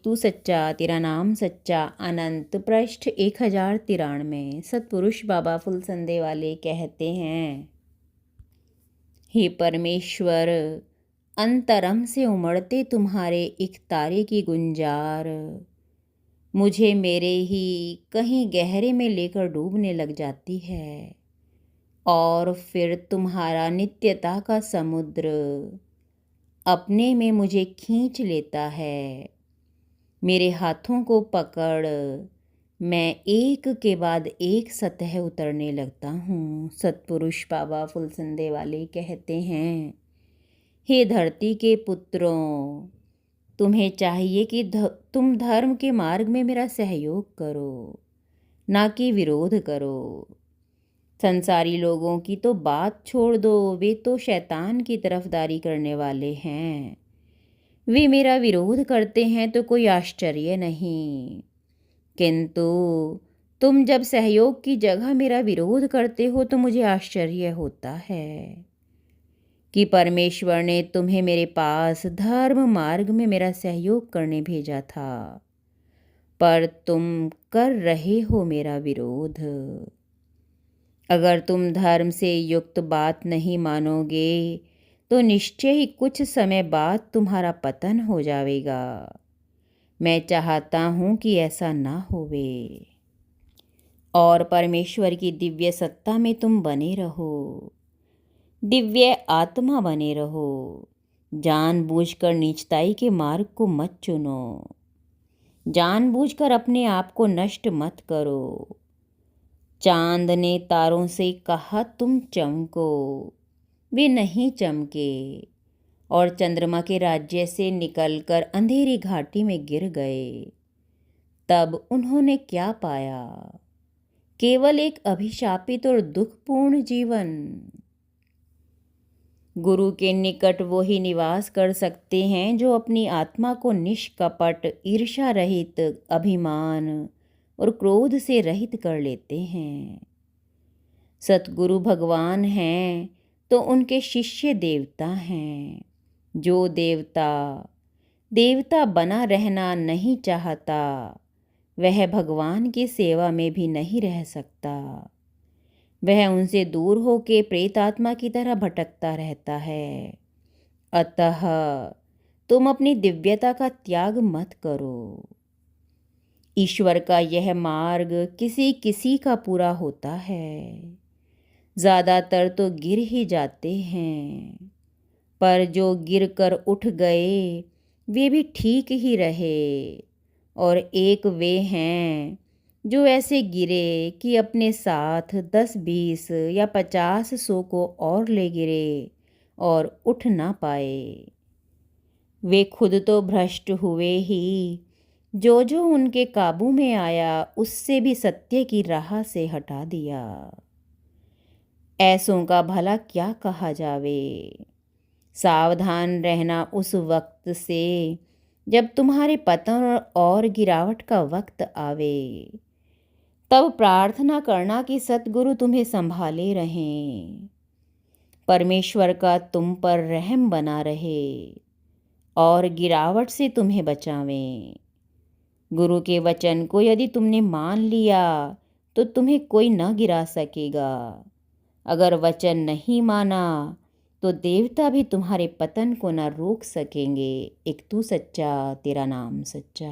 तू सच्चा तेरा नाम सच्चा। अनंत पृष्ठ 1093। सतपुरुष बाबा फुलसंदे वाले कहते हैं, हे परमेश्वर, अंतरम से उमड़ते तुम्हारे एक तारे की गुंजार मुझे मेरे ही कहीं गहरे में लेकर डूबने लग जाती है, और फिर तुम्हारा नित्यता का समुद्र अपने में मुझे खींच लेता है। मेरे हाथों को पकड़ मैं एक के बाद एक सतह उतरने लगता हूँ। सतपुरुष बाबा फुलसंदे वाले कहते हैं, हे धरती के पुत्रों, तुम्हें चाहिए कि तुम धर्म के मार्ग में मेरा सहयोग करो, ना कि विरोध करो। संसारी लोगों की तो बात छोड़ दो, वे तो शैतान की तरफदारी करने वाले हैं। वे मेरा विरोध करते हैं तो कोई आश्चर्य नहीं, किंतु तुम जब सहयोग की जगह मेरा विरोध करते हो तो मुझे आश्चर्य होता है कि परमेश्वर ने तुम्हें मेरे पास धर्म मार्ग में मेरा सहयोग करने भेजा था, पर तुम कर रहे हो मेरा विरोध। अगर तुम धर्म से युक्त बात नहीं मानोगे तो निश्चय ही कुछ समय बाद तुम्हारा पतन हो जाएगा। मैं चाहता हूँ कि ऐसा ना होवे और परमेश्वर की दिव्य सत्ता में तुम बने रहो, दिव्य आत्मा बने रहो। जानबूझकर नीचताई के मार्ग को मत चुनो, जानबूझकर अपने आप को नष्ट मत करो। चांद ने तारों से कहा तुम चमको, वे नहीं चमके और चंद्रमा के राज्य से निकलकर अंधेरी घाटी में गिर गए। तब उन्होंने क्या पाया? केवल एक अभिशापित और दुखपूर्ण जीवन। गुरु के निकट वो ही निवास कर सकते हैं जो अपनी आत्मा को निष्कपट, ईर्ष्या रहित, अभिमान और क्रोध से रहित कर लेते हैं। सतगुरु भगवान हैं तो उनके शिष्य देवता हैं। जो देवता देवता बना रहना नहीं चाहता, वह भगवान की सेवा में भी नहीं रह सकता। वह उनसे दूर होके प्रेतात्मा की तरह भटकता रहता है। अतः तुम अपनी दिव्यता का त्याग मत करो। ईश्वर का यह मार्ग किसी किसी का पूरा होता है। ज़्यादातर तो गिर ही जाते हैं, पर जो गिर कर उठ गए वे भी ठीक ही रहे, और एक वे हैं जो ऐसे गिरे कि अपने साथ 10, 20 या 50 100 को और ले गिरे और उठ ना पाए। वे खुद तो भ्रष्ट हुए ही, जो जो उनके काबू में आया उससे भी सत्य की राह से हटा दिया। ऐसों का भला क्या कहा जावे। सावधान रहना उस वक्त से जब तुम्हारे पतन और गिरावट का वक्त आवे। तब प्रार्थना करना कि सतगुरु तुम्हें संभाले रहें, परमेश्वर का तुम पर रहम बना रहे और गिरावट से तुम्हें बचावें। गुरु के वचन को यदि तुमने मान लिया तो तुम्हें कोई न गिरा सकेगा। अगर वचन नहीं माना तो देवता भी तुम्हारे पतन को न रोक सकेंगे। एक तू सच्चा तेरा नाम सच्चा।